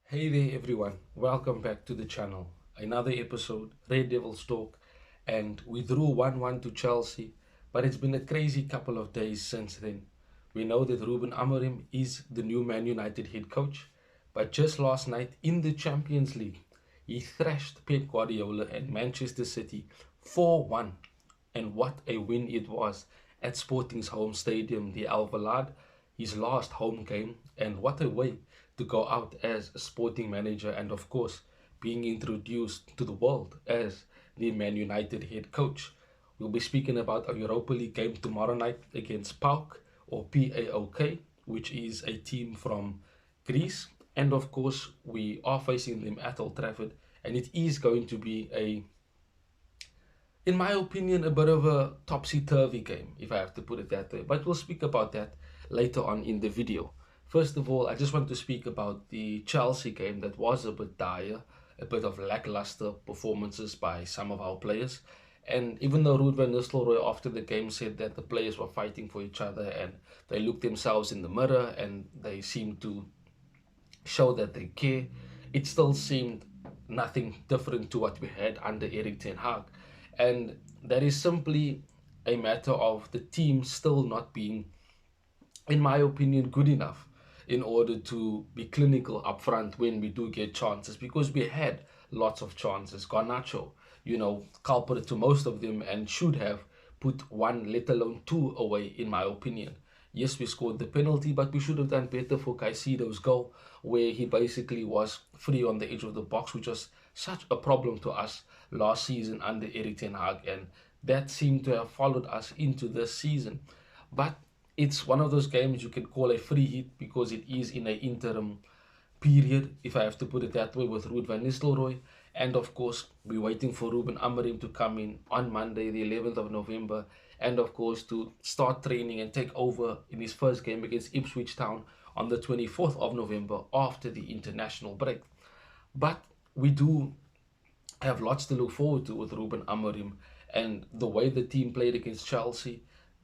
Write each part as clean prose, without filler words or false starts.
Hey there everyone, welcome back to the channel. Another episode, Red Devils Talk, and we drew 1-1 to Chelsea, but it's been a crazy couple of days since then. We know that Ruben Amorim is the new Man United head coach, but just last night in the Champions League, he thrashed Pep Guardiola and Manchester City 4-1, and what a win it was at Sporting's home stadium, the Alvalade, his last home game, and what a way to go out as a Sporting manager and, of course, being introduced to the world as the Man United head coach. We'll be speaking about a Europa League game tomorrow night against Paok or PAOK, which is a team from Greece. And of course, we are facing them at Old Trafford, and it is going to be in my opinion, a bit of a topsy-turvy game, if I have to put it that way. But we'll speak about that later on in the video. First of all, I just want to speak about the Chelsea game that was a bit dire, a bit of lackluster performances by some of our players. And even though Ruben Amorim after the game said that the players were fighting for each other and they looked themselves in the mirror and they seemed to show that they care, it still seemed nothing different to what we had under Erik ten Hag. And that is simply a matter of the team still not being, in my opinion, good enough in order to be clinical up front when we do get chances, because we had lots of chances. Garnacho, culprit to most of them and should have put one, let alone two away, in my opinion. Yes, we scored the penalty, but we should have done better for Caicedo's goal, where he basically was free on the edge of the box, which was such a problem to us last season under Erik ten Hag, and that seemed to have followed us into this season. But it's one of those games you can call a free hit because it is in an interim period, if I have to put it that way, with Ruud van Nistelrooy. And of course, we're waiting for Ruben Amorim to come in on Monday, the 11th of November, and of course to start training and take over in his first game against Ipswich Town on the 24th of November after the international break. But we do have lots to look forward to with Ruben Amorim, and the way the team played against Chelsea,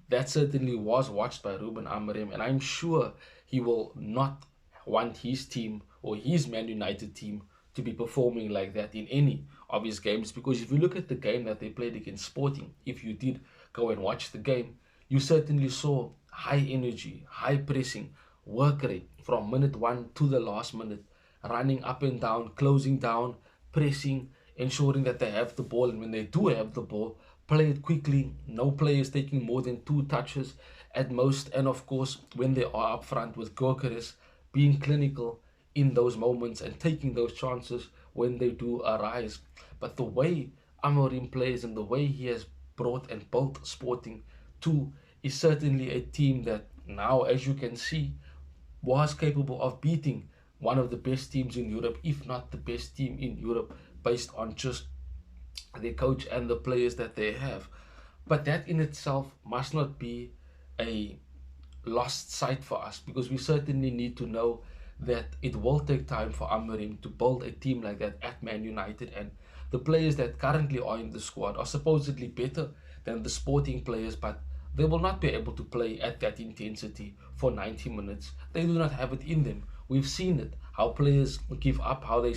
that certainly was watched by Ruben Amorim, and I'm sure he will not want his team or his Man United team to be performing like that in any of his games. Because if you look at the game that they played against Sporting, if you did go and watch the game, you certainly saw high energy, high pressing, work rate from minute one to the last minute, running up and down, closing down, pressing, ensuring that they have the ball, and when they do have the ball, play it quickly. No players taking more than two touches at most, and of course, when they are up front with Gyökeres, being clinical in those moments and taking those chances when they do arise. But the way Amorim plays and the way he has brought and built Sporting to is certainly a team that now, as you can see, was capable of beating one of the best teams in Europe, if not the best team in Europe, based on just their coach and the players that they have. But that in itself must not be a lost sight for us, because we certainly need to know that it will take time for Amorim to build a team like that at Man United, and the players that currently are in the squad are supposedly better than the Sporting players, but they will not be able to play at that intensity for 90 minutes. They do not have it in them. We've seen it, how players give up, how they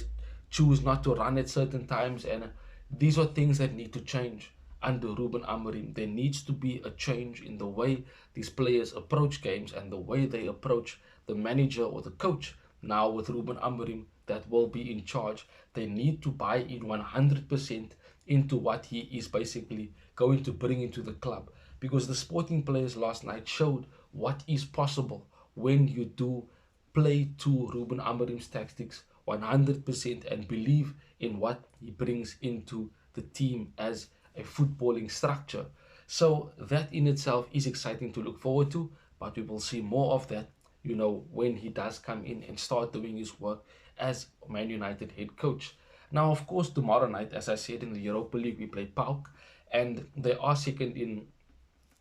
choose not to run at certain times, and these are things that need to change under Ruben Amorim. There needs to be a change in the way these players approach games and the way they approach the manager or the coach. Now with Ruben Amorim that will be in charge, they need to buy in 100% into what he is basically going to bring into the club, because the Sporting players last night showed what is possible when you do play to Ruben Amorim's tactics 100% and believe in what he brings into the team as a footballing structure. So that in itself is exciting to look forward to, but we will see more of that, when he does come in and start doing his work as Man United head coach. Now, of course, tomorrow night, as I said, in the Europa League, we play Paok, and they are second in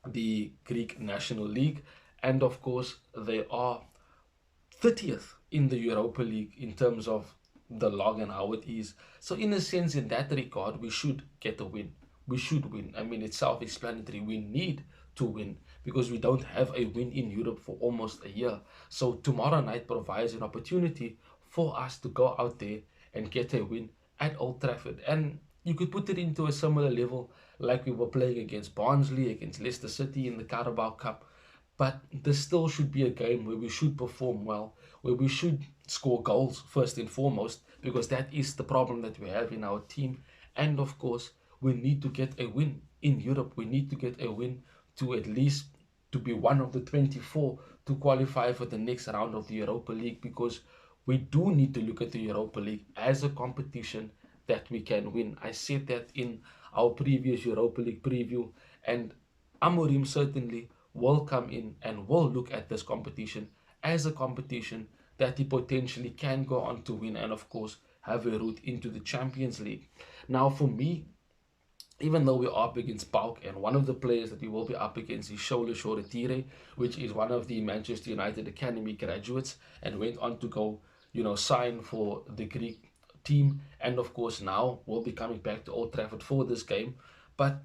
the Greek National League, and of course, they are 30th in the Europa League in terms of the log and how it is. So in a sense, in that regard, we should get a win. We should win. I mean, it's self-explanatory. We need to win because we don't have a win in Europe for almost a year. So tomorrow night provides an opportunity for us to go out there and get a win at Old Trafford. And you could put it into a similar level like we were playing against Barnsley, against Leicester City in the Carabao Cup. But this still should be a game where we should perform well, where we should score goals first and foremost, because that is the problem that we have in our team. And of course, we need to get a win in Europe. We need to get a win to at least to be one of the 24 to qualify for the next round of the Europa League, because we do need to look at the Europa League as a competition that we can win. I said that in our previous Europa League preview, and Amorim certainly will come in and will look at this competition as a competition that he potentially can go on to win, and of course have a route into the Champions League. Now for me, even though we're up against Paok, and one of the players that we will be up against is Shola Shoretire, which is one of the Manchester United Academy graduates and went on to go, sign for the Greek team, and of course now will be coming back to Old Trafford for this game. But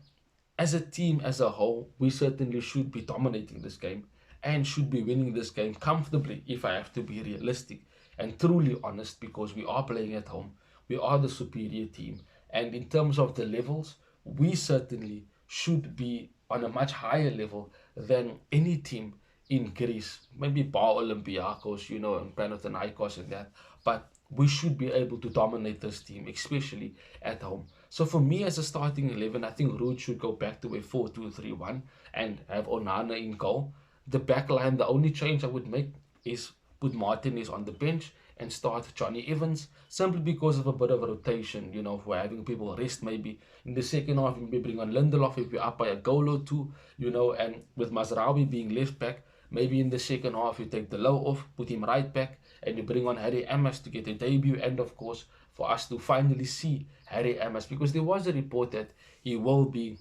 as a team as a whole, we certainly should be dominating this game and should be winning this game comfortably, if I have to be realistic and truly honest, because we are playing at home. We are the superior team. And in terms of the levels, we certainly should be on a much higher level than any team in Greece. Maybe bar Olympiacos, and Panathinaikos and that. But we should be able to dominate this team, especially at home. So for me as a starting 11, I think Ruud should go back to a 4-2-3-1 and have Onana in goal. The back line, the only change I would make is put Martinez on the bench and start Johnny Evans, simply because of a bit of a rotation, for having people rest maybe. In the second half, maybe bring on Lindelof if you're up by a goal or two, and with Mazraoui being left back, maybe in the second half you take the low off, put him right back, and you bring on Harry Amos to get a debut, and of course for us to finally see Harry Amos, because there was a report that he will be,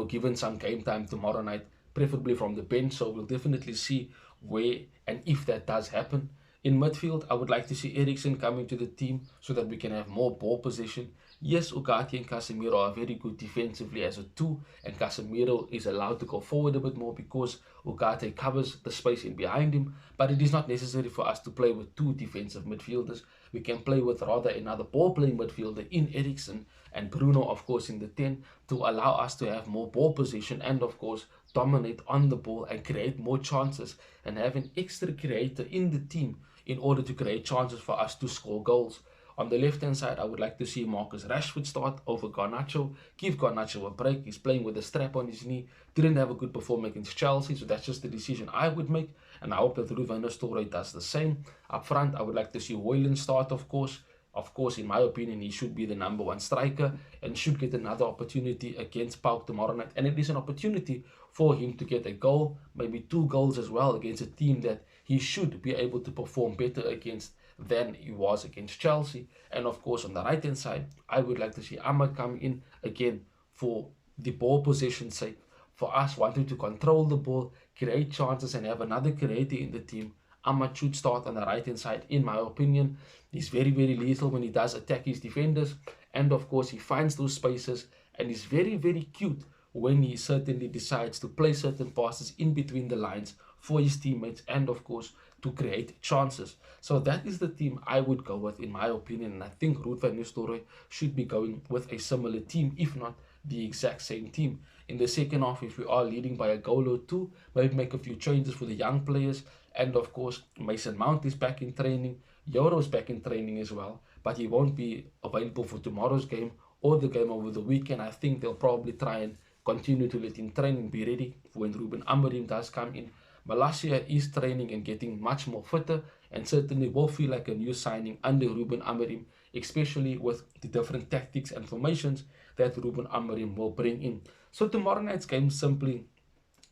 given some game time tomorrow night, preferably from the bench. So we'll definitely see where and if that does happen. In midfield, I would like to see Eriksen coming to the team so that we can have more ball possession. Yes, Ugarte and Casemiro are very good defensively as a two, and Casemiro is allowed to go forward a bit more because Ugarte covers the space in behind him, but it is not necessary for us to play with two defensive midfielders. We can play with rather another ball-playing midfielder in Eriksen, and Bruno, of course, in the 10, to allow us to have more ball position and, of course, dominate on the ball and create more chances and have an extra creator in the team in order to create chances for us to score goals. On the left-hand side, I would like to see Marcus Rashford start over Garnacho. Give Garnacho a break. He's playing with a strap on his knee. Didn't have a good performance against Chelsea, so that's just the decision I would make. And I hope that Ruben Amorim does the same. Up front, I would like to see Højlund start, of course. Of course, in my opinion, he should be the number one striker and should get another opportunity against Paok tomorrow night. And it is an opportunity for him to get a goal, maybe 2 goals as well, against a team that he should be able to perform better against than he was against Chelsea. And of course, on the right hand side, I would like to see Ahmad come in again for the ball possession sake, for us wanting to control the ball, create chances, and have another creator in the team. Ahmad should start on the right hand side, in my opinion. He's very, very lethal when he does attack his defenders, and of course he finds those spaces, and he's very, very cute when he certainly decides to play certain passes in between the lines for his teammates, and of course to create chances. So that is the team I would go with, in my opinion, and I think Ruud van Nistelrooy should be going with a similar team, if not the exact same team. In the second half, if we are leading by a goal or two, maybe make a few changes for the young players, and of course Mason Mount is back in training, Euro's back in training as well, but he won't be available for tomorrow's game or the game over the weekend. I think they'll probably try and continue to let him train and be ready for when Ruben Amorim does come in. Malacia is training and getting much more fitter, and certainly will feel like a new signing under Ruben Amorim, especially with the different tactics and formations that Ruben Amorim will bring in. So tomorrow night's game simply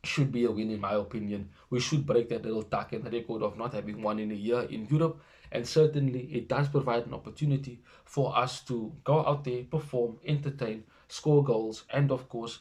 should be a win, in my opinion. We should break that little Taken record of not having won in a year in Europe, and certainly it does provide an opportunity for us to go out there, perform, entertain, score goals, and of course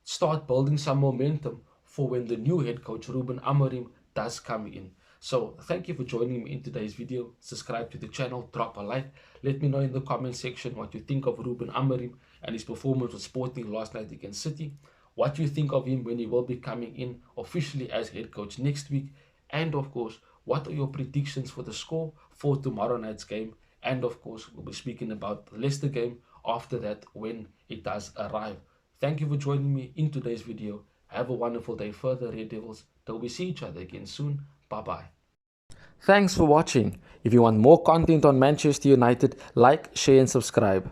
start building some momentum for when the new head coach Ruben Amorim does come in. So thank you for joining me in today's video. Subscribe to the channel, drop a like, let me know in the comment section what you think of Ruben Amorim and his performance with Sporting last night against City, what you think of him when he will be coming in officially as head coach next week, and of course What are your predictions for the score for tomorrow night's game? And of course, we'll be speaking about the Leicester game after that when it does arrive. Thank you for joining me in today's video. Have a wonderful day further, Red Devils. Till we see each other again soon. Bye-bye. Thanks for watching. If you want more content on Manchester United, like, share and subscribe.